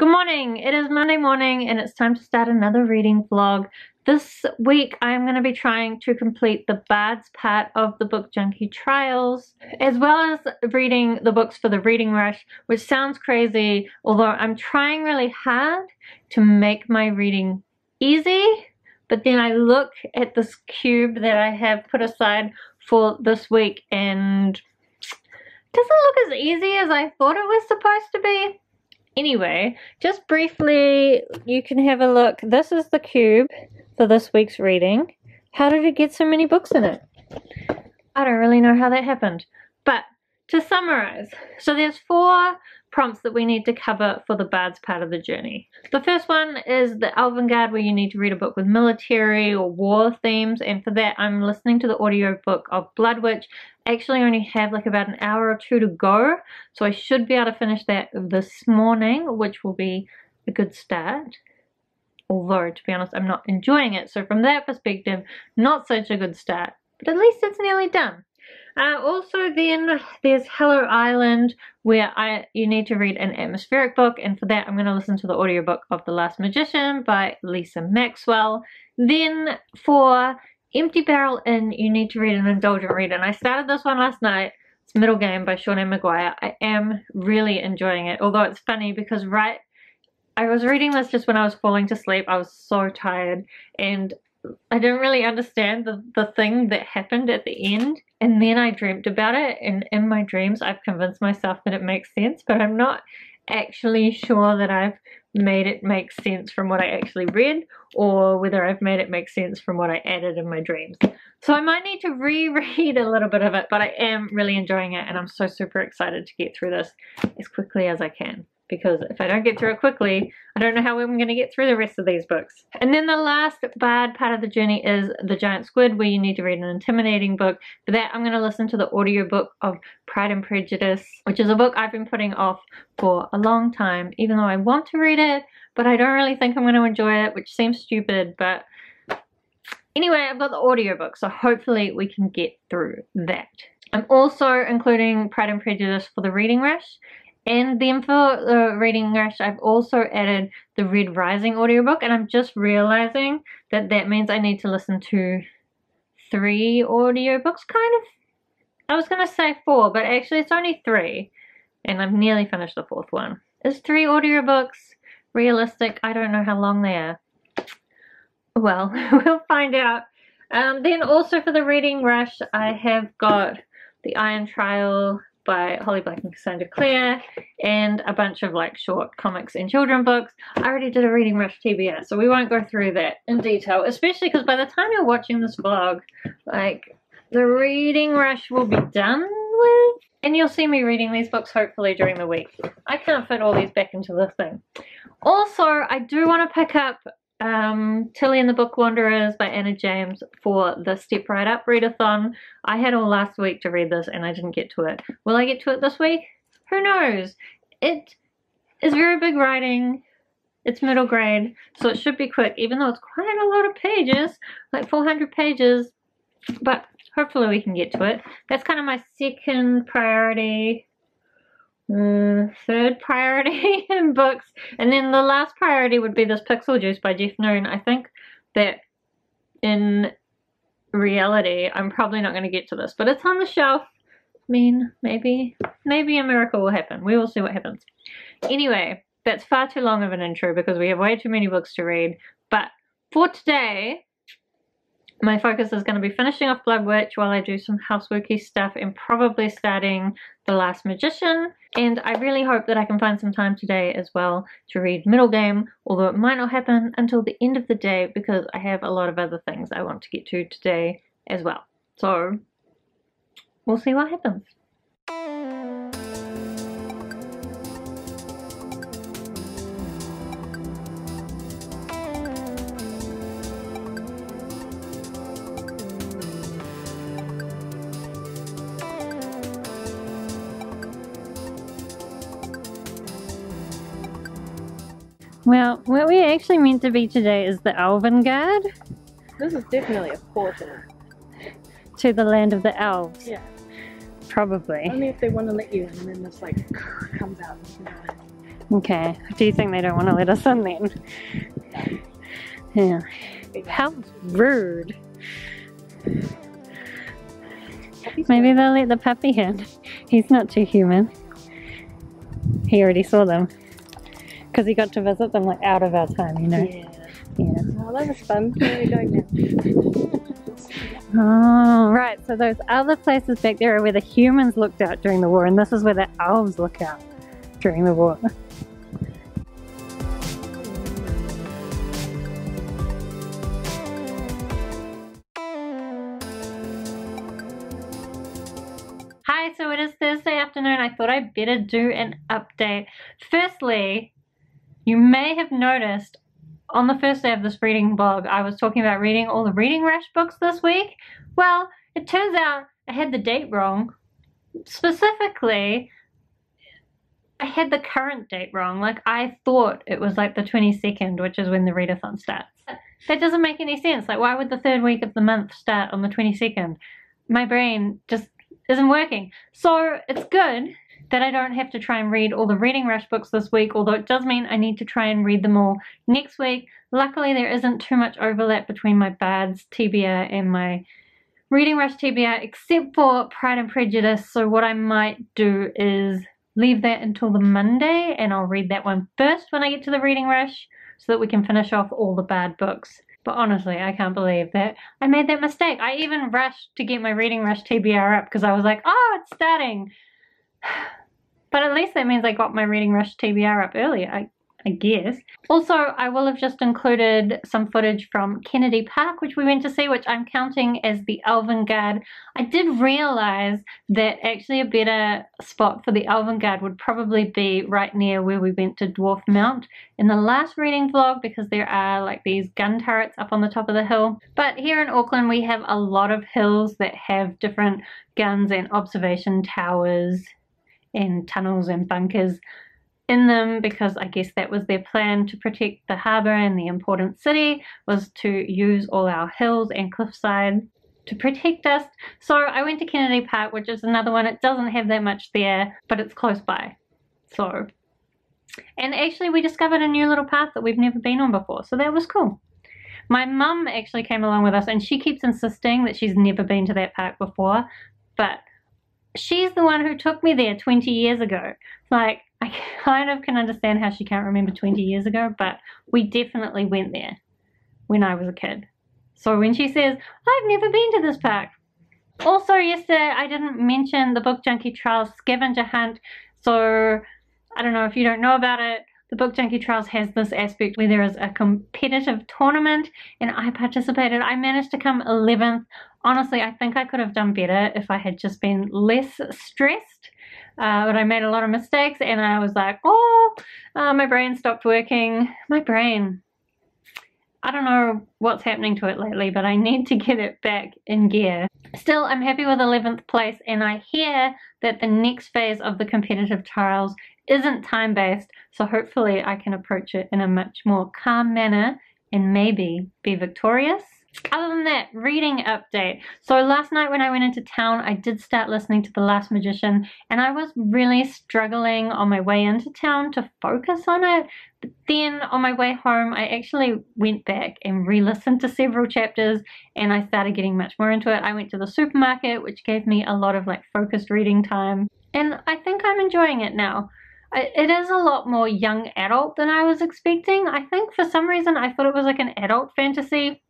Good morning, it is Monday morning and it's time to start another reading vlog. This week I am going to be trying to complete the Bard's part of the Book Junkie Trials, as well as reading the books for the reading rush, which sounds crazy, although I'm trying really hard to make my reading easy. But then I look at this cube that I have put aside for this week and it doesn't look as easy as I thought it was supposed to be. Anyway, just briefly, you can have a look. This is the cube for this week's reading. How did it get so many books in it? I don't really know how that happened. But to summarize, so there's 4 prompts that we need to cover for the Bard's part of the journey. The first one is the Elven Guide, where you need to read a book with military or war themes, and for that I'm listening to the audiobook of Blood Witch. I actually only have like about an hour or 2 to go, so I should be able to finish that this morning, which will be a good start. Although, to be honest, I'm not enjoying it, so from that perspective, not such a good start, but at least it's nearly done. Also then there's Hello Island, where you need to read an atmospheric book, and for that I'm going to listen to the audiobook of The Last Magician by Lisa Maxwell. Then for Empty Barrel Inn, you need to read an indulgent read, and I started this one last night. It's Middle Game by Shawnee Maguire. I am really enjoying it, although it's funny because I was reading this just when I was falling to sleep. I was so tired and I didn't really understand the thing that happened at the end, and then I dreamt about it, and in my dreams I've convinced myself that it makes sense, but I'm not actually sure that I've made it make sense from what I actually read, or whether I've made it make sense from what I added in my dreams. So I might need to reread a little bit of it, but I am really enjoying it and I'm so super excited to get through this as quickly as I can. Because if I don't get through it quickly, I don't know how I'm going to get through the rest of these books. And then the last Bard part of the journey is The Giant Squid, where you need to read an intimidating book. For that, I'm going to listen to the audiobook of Pride and Prejudice, which is a book I've been putting off for a long time, even though I want to read it, but I don't really think I'm going to enjoy it, which seems stupid, but anyway, I've got the audiobook, so hopefully we can get through that. I'm also including Pride and Prejudice for the reading rush. And then for the reading rush, I've also added the Red Rising audiobook, and I'm just realizing that that means I need to listen to 3 audiobooks, kind of. I was going to say 4, but actually it's only 3, and I've nearly finished the 4th one. Is 3 audiobooks realistic? I don't know how long they are. Well, we'll find out. Then also for the reading rush, I have got The Iron Trial by Holly Black and Cassandra Clare, and a bunch of like short comics and children books. I already did a reading rush TBR, so we won't go through that in detail, especially because by the time you're watching this vlog, like, the reading rush will be done with, and you'll see me reading these books hopefully during the week. I can't fit all these back into this thing. Also, I do want to pick up Tilly and the Book Wanderers by Anna James for the Step Right Up readathon. I had all last week to read this and I didn't get to it. Will I get to it this week? Who knows? It is very big writing. It's middle grade, so it should be quick, even though it's quite a lot of pages, like 400 pages, but hopefully we can get to it. That's kind of my second priority. 3rd priority in books, and then the last priority would be this Pixel Juice by Jeff Noon. I think that in reality I'm probably not going to get to this, but it's on the shelf. I mean, maybe a miracle will happen. We will see what happens. Anyway, that's far too long of an intro because we have way too many books to read, but for today my focus is going to be finishing off Blood Witch while I do some houseworky stuff and probably starting The Last Magician. And I really hope that I can find some time today as well to read Middle Game, although it might not happen until the end of the day because I have a lot of other things I want to get to today as well. So we'll see what happens. Well, what we actually meant to be today is the Elven Guide. This is definitely a portal. To the land of the elves. Yeah. Probably. Only if they want to let you in and then this like comes out. Okay. Do you think they don't want to let us in then? Yeah. How rude. Maybe they'll let the puppy in. He's not too human. He already saw them. Because he got to visit them like out of our time, you know? Yeah. Oh, that was fun. Where are we going now? Oh, right. So those other places back there are where the humans looked out during the war, and this is where the elves look out during the war. Hi, so it is Thursday afternoon. I thought I'd better do an update. Firstly, you may have noticed on the first day of this reading vlog, I was talking about reading all the Reading Rash books this week. Well, it turns out I had the date wrong. Specifically, I had the current date wrong. Like, I thought it was like the 22nd, which is when the readathon starts. That doesn't make any sense. Like, why would the third week of the month start on the 22nd? My brain just isn't working. So it's good that I don't have to try and read all the Reading Rash books this week, although it does mean I need to try and read them all next week. Luckily, there isn't too much overlap between my Bards TBR and my Reading Rash TBR, except for Pride and Prejudice. So what I might do is leave that until the Monday, and I'll read that one first when I get to the Reading Rash, so that we can finish off all the Bard books. But honestly, I can't believe that I made that mistake. I even rushed to get my Reading Rash TBR up because I was like, oh, it's starting. But at least that means I got my Reading Rash TBR up earlier, I guess. Also, I will have just included some footage from Kennedy Park, which we went to see, which I'm counting as the Elven Guard. I did realize that actually a better spot for the Elven Guard would probably be right near where we went to Dwarf Mount in the last reading vlog, because there are like these gun turrets up on the top of the hill. But here in Auckland, we have a lot of hills that have different guns and observation towers and tunnels and bunkers in them, because I guess that was their plan to protect the harbour and the important city, was to use all our hills and cliffside to protect us. So I went to Kennedy Park, which is another one. It doesn't have that much there, but it's close by. So, and actually we discovered a new little path that we've never been on before, so that was cool. My mum actually came along with us, and she keeps insisting that she's never been to that park before, but she's the one who took me there 20 years ago. Like, I kind of can understand how she can't remember 20 years ago, but we definitely went there when I was a kid. So when she says, I've never been to this park. Also, yesterday I didn't mention the Book Junkie Trials scavenger hunt. So I don't know if you don't know about it. The Book Junkie Trials has this aspect where there is a competitive tournament, and I participated. I managed to come 11th. Honestly, I think I could have done better if I had just been less stressed. But I made a lot of mistakes, and I was like, my brain stopped working. My brain, I don't know what's happening to it lately, but I need to get it back in gear. Still, I'm happy with 11th place, and I hear that the next phase of the competitive trials isn't time-based, so hopefully I can approach it in a much more calm manner and maybe be victorious. Other than that, reading update. So last night when I went into town, I did start listening to The Last Magician, and I was really struggling on my way into town to focus on it. But then on my way home, I actually went back and re-listened to several chapters, and I started getting much more into it. I went to the supermarket, which gave me a lot of like focused reading time, and I think I'm enjoying it now. It is a lot more young adult than I was expecting. I think for some reason I thought it was like an adult fantasy,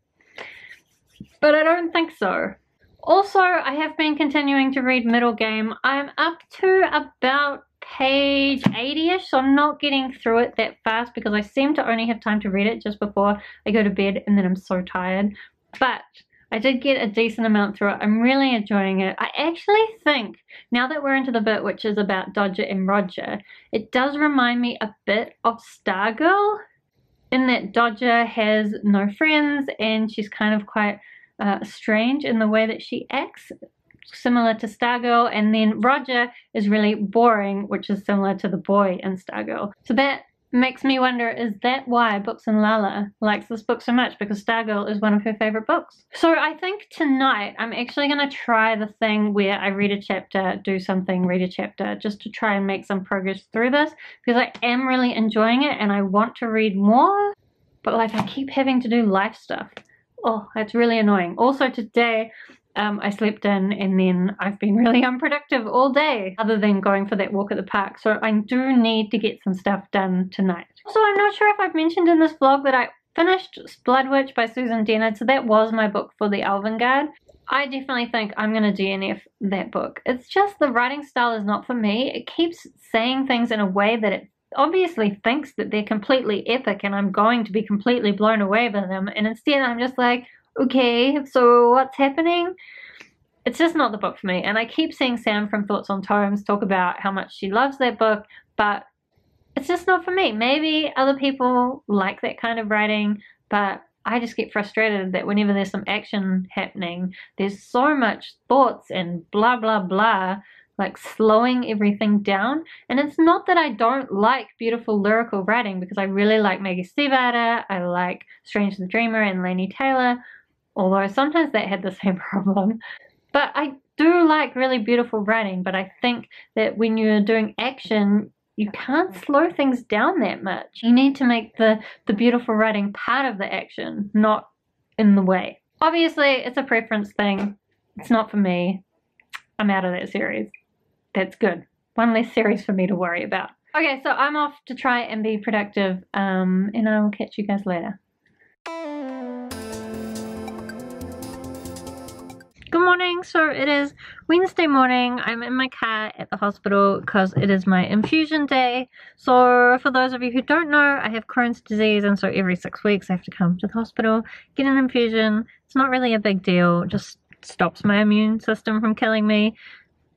but I don't think so. Also, I have been continuing to read Middle Game. I'm up to about page 80ish, so I'm not getting through it that fast because I seem to only have time to read it just before I go to bed, and then I'm so tired. But I did get a decent amount through it. I'm really enjoying it. I actually think, now that we're into the bit which is about Dodger and Roger, it does remind me a bit of Stargirl, in that Dodger has no friends and she's kind of quite strange in the way that she acts, similar to Stargirl, and then Roger is really boring, which is similar to the boy in Stargirl. So that makes me wonder, is that why Books and Lala likes this book so much? Because Stargirl is one of her favorite books. So I think tonight I'm actually going to try the thing where I read a chapter, do something, read a chapter, just to try and make some progress through this, because I am really enjoying it and I want to read more, but like I keep having to do life stuff. Oh, that's really annoying. Also today, I slept in and then I've been really unproductive all day other than going for that walk at the park. So I do need to get some stuff done tonight. So I'm not sure if I've mentioned in this vlog that I finished Blood Witch by Susan Dennard. So that was my book for the Elven Guard. I definitely think I'm going to DNF that book. It's just the writing style is not for me. It keeps saying things in a way that it obviously thinks that they're completely epic and I'm going to be completely blown away by them. And instead I'm just like, okay, so what's happening? It's just not the book for me. And I keep seeing Sam from Thoughts on Tomes talk about how much she loves that book, but it's just not for me. Maybe other people like that kind of writing, but I just get frustrated that whenever there's some action happening, there's so much thoughts and blah, blah, blah, like slowing everything down. And it's not that I don't like beautiful lyrical writing, because I really like Maggie Stiefvater, I like Strange the Dreamer and Laini Taylor, although sometimes that had the same problem. But I do like really beautiful writing, but I think that when you're doing action, you can't slow things down that much. You need to make the beautiful writing part of the action, not in the way. Obviously, it's a preference thing. It's not for me. I'm out of that series. That's good. One less series for me to worry about. Okay, so I'm off to try and be productive, and I will catch you guys later. Good morning. So it is Wednesday morning. I'm in my car at the hospital because it is my infusion day. So for those of you who don't know, I have Crohn's disease, and so every 6 weeks I have to come to the hospital, get an infusion. It's not really a big deal, just stops my immune system from killing me.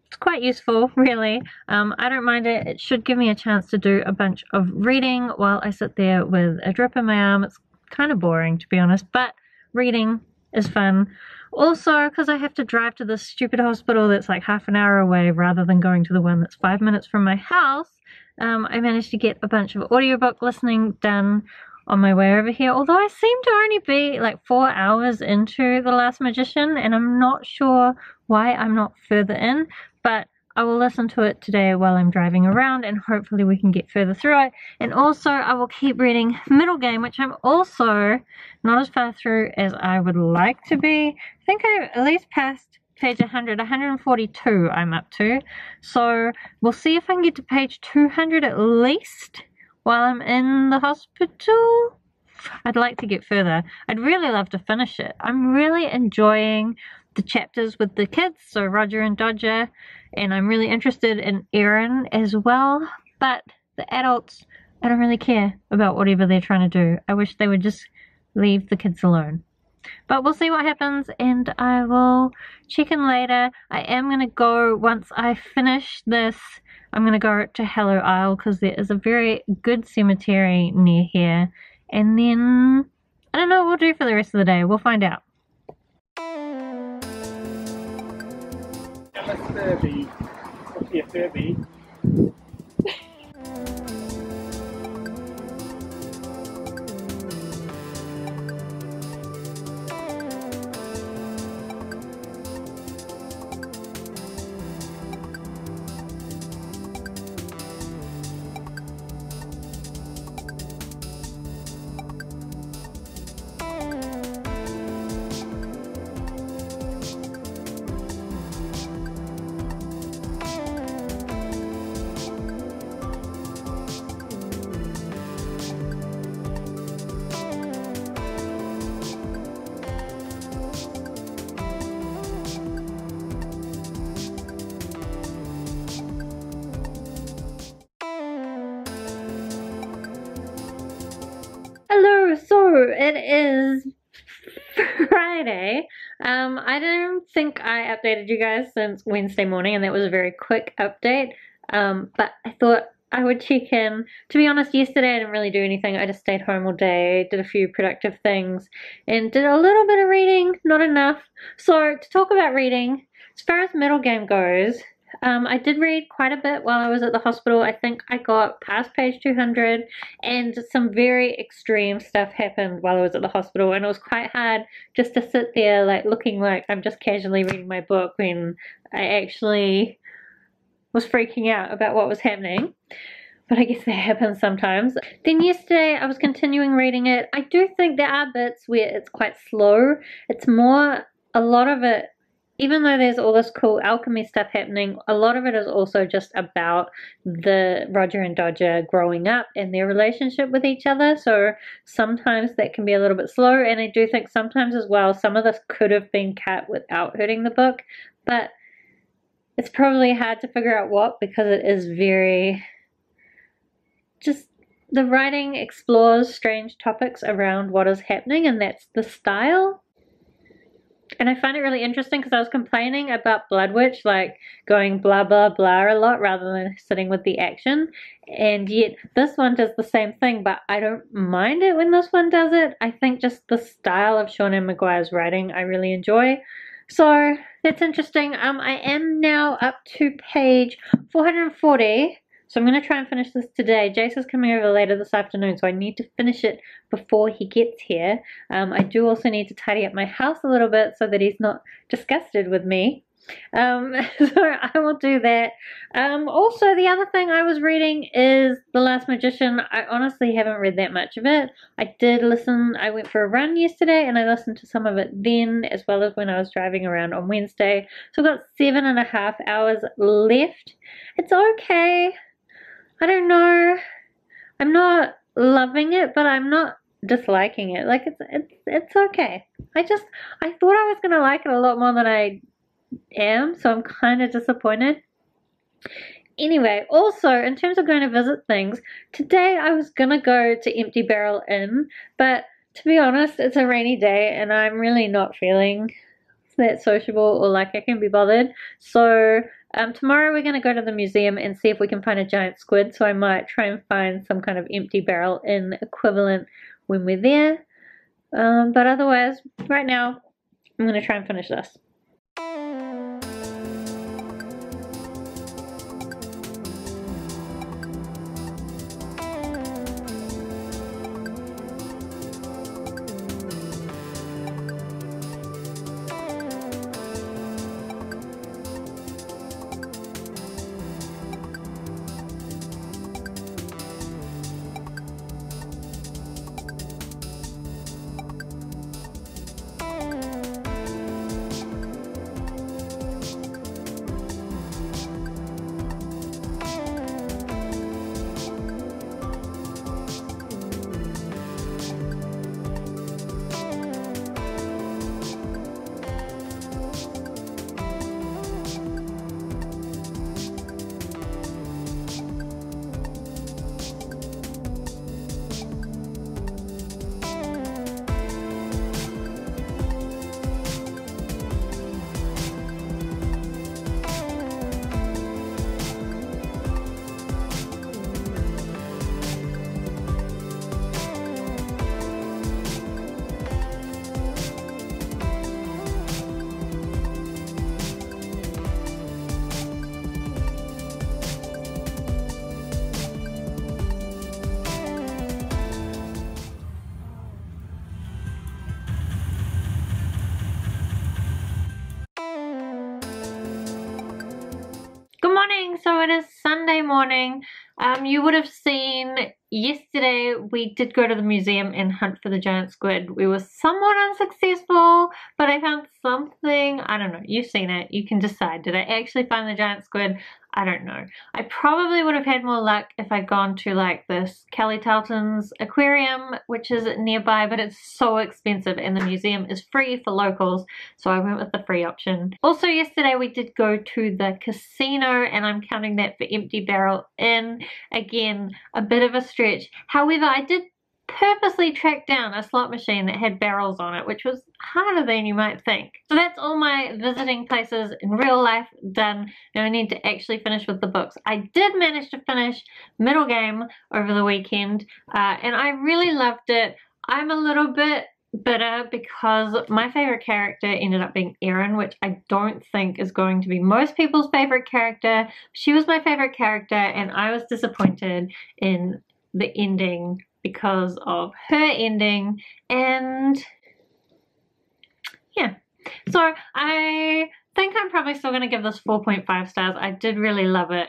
It's quite useful, really. I don't mind it. It should give me a chance to do a bunch of reading while I sit there with a drip in my arm. It's kind of boring, to be honest, but reading is fun. Also, because I have to drive to this stupid hospital that's like half an hour away rather than going to the one that's 5 minutes from my house, I managed to get a bunch of audiobook listening done on my way over here, although I seem to only be like 4 hours into The Last Magician, and I'm not sure why I'm not further in, but I will listen to it today while I'm driving around, and hopefully we can get further through it. And also I will keep reading Middle Game, which I'm also not as far through as I would like to be. I think I at least passed page 100, 142 I'm up to. So we'll see if I can get to page 200 at least while I'm in the hospital. I'd like to get further. I'd really love to finish it. I'm really enjoying the chapters with the kids, so Roger and Dodger, and I'm really interested in Erin as well, but the adults, I don't really care about whatever they're trying to do. I wish they would just leave the kids alone. But we'll see what happens, and I will check in later. I am going to go, once I finish this, I'm going to go to Hallow Isle, because there is a very good cemetery near here, and then I don't know what we'll do for the rest of the day. We'll find out. Furby. What's your Furby? Hello, so it is Friday. I don't think I updated you guys since Wednesday morning, and that was a very quick update, but I thought I would check in. To be honest, yesterday I didn't really do anything. I just stayed home all day, did a few productive things, and did a little bit of reading, not enough. So to talk about reading, as far as Middle Game goes, I did read quite a bit while I was at the hospital. I think I got past page 200, and some very extreme stuff happened while I was at the hospital, and it was quite hard just to sit there like looking like I'm just casually reading my book when I actually was freaking out about what was happening. But I guess that happens sometimes. Then yesterday I was continuing reading it. I do think there are bits where it's quite slow. It's more, a lot of it, even though there's all this cool alchemy stuff happening, a lot of it is also just about the Roger and Dodger growing up and their relationship with each other. So sometimes that can be a little bit slow, and I do think sometimes as well some of this could have been cut without hurting the book, but it's probably hard to figure out what, because it is very, just, the writing explores strange topics around what is happening, and that's the style. And I find it really interesting because I was complaining about Blood Witch like going blah blah blah a lot rather than sitting with the action, and yet this one does the same thing, but I don't mind it when this one does it. I think just the style of Sean M. Maguire's writing I really enjoy. So that's interesting. I am now up to page 440. So I'm going to try and finish this today. Jace is coming over later this afternoon, so I need to finish it before he gets here. I do also need to tidy up my house a little bit so that he's not disgusted with me. So I will do that. Also, the other thing I was reading is The Last Magician. I honestly haven't read that much of it. I did listen, I went for a run yesterday and I listened to some of it then, as well as when I was driving around on Wednesday. So I've got 7.5 hours left. It's okay. I don't know. I'm not loving it, but I'm not disliking it. Like it's okay. I thought I was gonna like it a lot more than I am, so I'm kind of disappointed. Anyway, also in terms of going to visit things, today I was gonna go to Empty Barrel Inn, but to be honest, it's a rainy day and I'm really not feeling that sociable or like I can be bothered. So tomorrow we're going to go to the museum and see if we can find a giant squid, so I might try and find some kind of Empty Barrel Inn equivalent when we're there. But otherwise, right now, I'm going to try and finish this. So it is Sunday morning. You would have seen yesterday we did go to the museum and hunt for the giant squid. We were somewhat unsuccessful, but I found something. I don't know, you've seen it, you can decide. Did I actually find the giant squid? I don't know. I probably would have had more luck if I'd gone to like this Kelly Talton's aquarium, which is nearby, but it's so expensive and the museum is free for locals, so I went with the free option. Also yesterday we did go to the casino, and I'm counting that for Empty Barrel Inn. Again, a bit of a stretch. However, I did purposely track down a slot machine that had barrels on it, which was harder than you might think. So that's all my visiting places in real life done. Now I need to actually finish with the books. I did manage to finish Middle Game over the weekend, and I really loved it. I'm a little bit bitter because my favorite character ended up being Erin, which I don't think is going to be most people's favorite character. She was my favorite character, and I was disappointed in the ending because of her ending. And yeah, so I think I'm probably still going to give this 4.5 stars. I did really love it.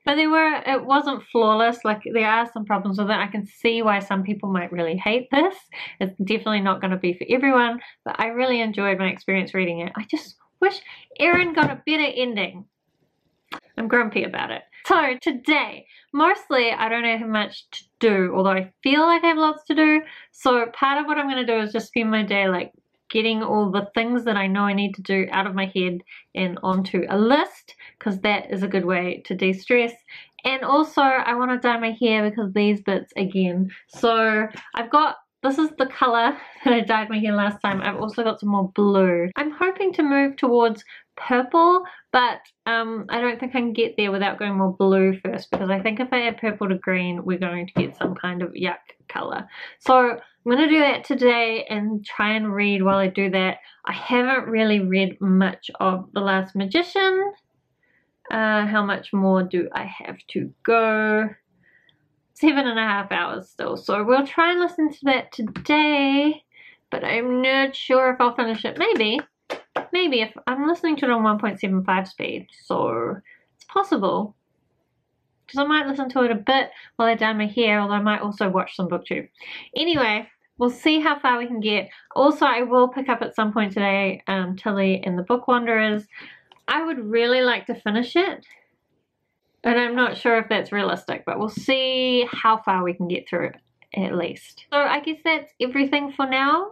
But it wasn't flawless. Like, there are some problems with it. I can see why some people might really hate this. It's definitely not going to be for everyone, but I really enjoyed my experience reading it. I just wish Erin got a better ending. I'm grumpy about it. So today, mostly I don't have much to do, although I feel like I have lots to do. So part of what I'm going to do is just spend my day like getting all the things that I know I need to do out of my head and onto a list, because that is a good way to de-stress. And also I want to dye my hair because these bits again. So this is the color that I dyed my hair last time. I've also got some more blue. I'm hoping to move towards purple, but I don't think I can get there without going more blue first, because I think if I add purple to green, we're going to get some kind of yuck color. So I'm going to do that today and try and read while I do that. I haven't really read much of The Last Magician. How much more do I have to go? 7.5 hours still, so we'll try and listen to that today, but I'm not sure if I'll finish it. Maybe if I'm listening to it on 1.75 speed, so it's possible, because I might listen to it a bit while I dye my hair, although I might also watch some booktube. Anyway, we'll see how far we can get. Also, I will pick up at some point today Tilly and the Book Wanderers. I would really like to finish it, and I'm not sure if that's realistic, but we'll see how far we can get through it, at least. So I guess that's everything for now,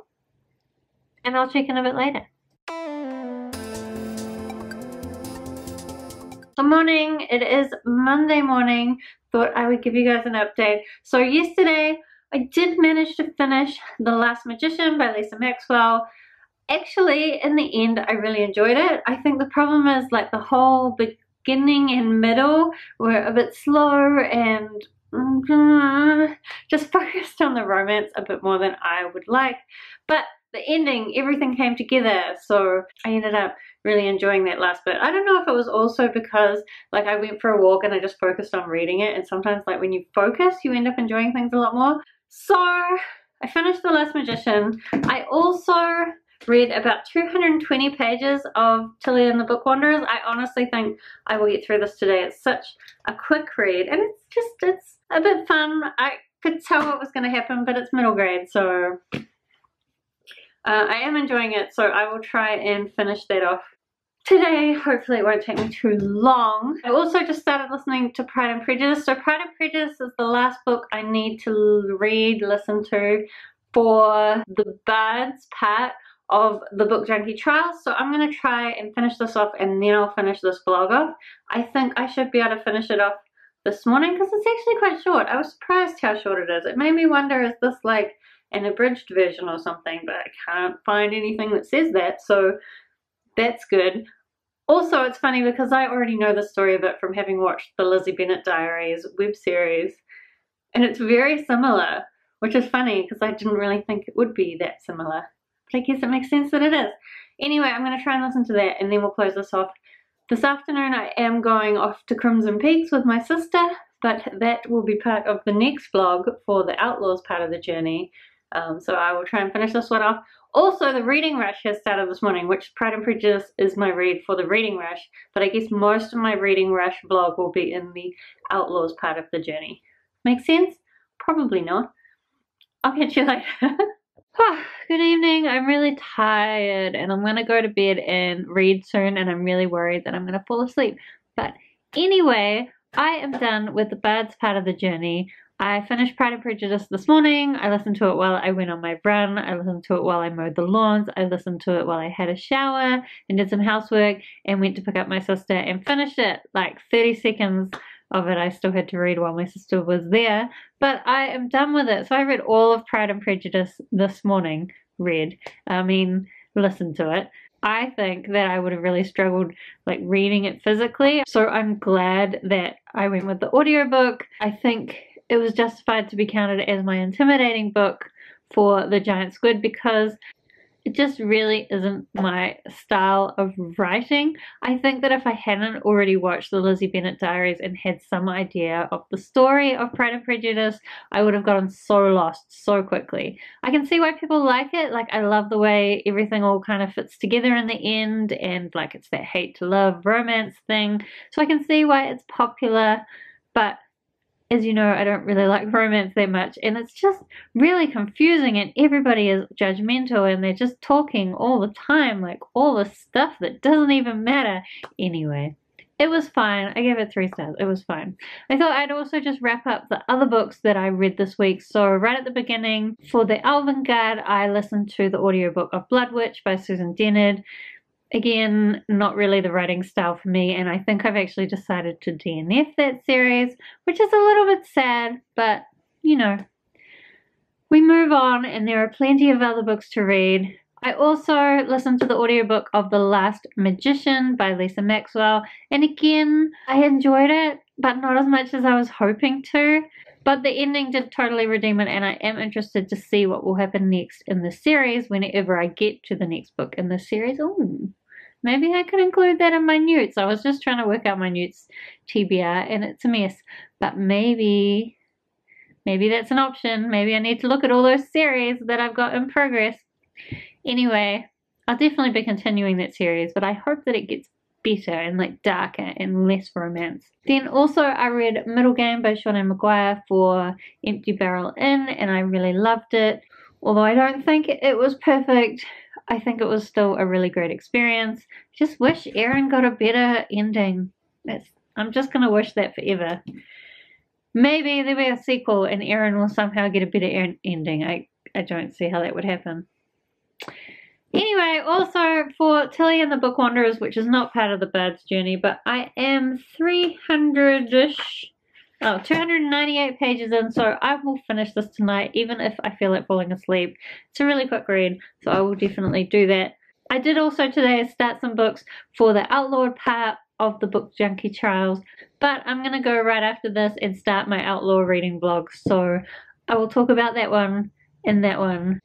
and I'll check in a bit later. Good morning, it is Monday morning. Thought I would give you guys an update. So yesterday, I did manage to finish The Last Magician by Lisa Maxwell. Actually, in the end, I really enjoyed it. I think the problem is like the whole beginning and middle were a bit slow and just focused on the romance a bit more than I would like. But the ending, everything came together, so I ended up really enjoying that last bit. I don't know if it was also because like I went for a walk and I just focused on reading it, and sometimes like when you focus you end up enjoying things a lot more. So I finished The Last Magician. I also read about 220 pages of Tilly and the Book Wanderers. I honestly think I will get through this today. It's such a quick read, and it's a bit fun. I could tell what was going to happen, but it's middle grade, so I am enjoying it, so I will try and finish that off today. Hopefully it won't take me too long. I also just started listening to Pride and Prejudice. So Pride and Prejudice is the last book I need to listen to for the Bards part of the Book Junkie Trials. So I'm going to try and finish this off, and then I'll finish this vlog off. I think I should be able to finish it off this morning because it's actually quite short. I was surprised how short it is. It made me wonder, is this like an abridged version or something, but I can't find anything that says that, so that's good. Also, it's funny because I already know the story of it from having watched the Lizzie Bennet Diaries web series, and it's very similar, which is funny because I didn't really think it would be that similar, but I guess it makes sense that it is. Anyway, I'm going to try and listen to that, and then we'll close this off. This afternoon I am going off to Crimson Peaks with my sister, but that will be part of the next vlog for the Outlaws part of the journey. So I will try and finish this one off. Also, the reading rush has started this morning, which Pride and Prejudice is my read for the reading rush, but I guess most of my reading rush vlog will be in the Outlaws part of the journey. Make sense? Probably not. I'll catch you later. Good evening. I'm really tired and I'm going to go to bed and read soon, and I'm really worried that I'm going to fall asleep. But anyway, I am done with the Bards part of the journey. I finished Pride and Prejudice this morning. I listened to it while I went on my run. I listened to it while I mowed the lawns. I listened to it while I had a shower and did some housework and went to pick up my sister and finished it. Like 30 seconds of it I still had to read while my sister was there. But I am done with it. So I read all of Pride and Prejudice this morning. Listened to it. I think that I would have really struggled like reading it physically. So I'm glad that I went with the audiobook. I think it was justified to be counted as my intimidating book for the giant squid because it just really isn't my style of writing. I think that if I hadn't already watched the Lizzie Bennet Diaries and had some idea of the story of Pride and Prejudice, I would have gotten so lost so quickly. I can see why people like it. Like, I love the way everything all kind of fits together in the end, and like it's that hate to love romance thing. So I can see why it's popular, but as you know, I don't really like romance that much, and it's just really confusing, and everybody is judgmental, and they're just talking all the time, like all the stuff that doesn't even matter. Anyway, it was fine. I gave it 3 stars. It was fine. I thought I'd also just wrap up the other books that I read this week. So right at the beginning, for the Elven Guide, I listened to the audiobook of Blood Witch by Susan Dennard. Again, not really the writing style for me, and I think I've actually decided to DNF that series, which is a little bit sad, but, you know, we move on, and there are plenty of other books to read. I also listened to the audiobook of The Last Magician by Lisa Maxwell, and again, I enjoyed it, but not as much as I was hoping to. But the ending did totally redeem it, and I am interested to see what will happen next in the series whenever I get to the next book in the series. Ooh. Maybe I could include that in my notes. I was just trying to work out my notes, TBR, and it's a mess. But maybe that's an option. Maybe I need to look at all those series that I've got in progress. Anyway, I'll definitely be continuing that series, but I hope that it gets better and like darker and less romance. Then also I read Middle Game by Sean Maguire for Empty Barrel Inn, and I really loved it. Although I don't think it was perfect, I think it was still a really great experience. Just wish Erin got a better ending. I'm just going to wish that forever. Maybe there'll be a sequel and Erin will somehow get a better ending. I don't see how that would happen. Anyway, also for Tilly and the Book Wanderers, which is not part of the Bard's Journey, but I am 298 pages in, so I will finish this tonight, even if I feel like falling asleep. It's a really quick read, so I will definitely do that. I did also today start some books for the Outlawed part of the Book Junkie Trials, but I'm going to go right after this and start my Outlaw reading vlog, so I will talk about that one in that one.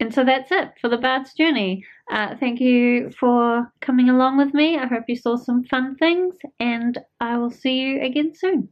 And so that's it for the Bard's Journey. Thank you for coming along with me. I hope you saw some fun things, and I will see you again soon.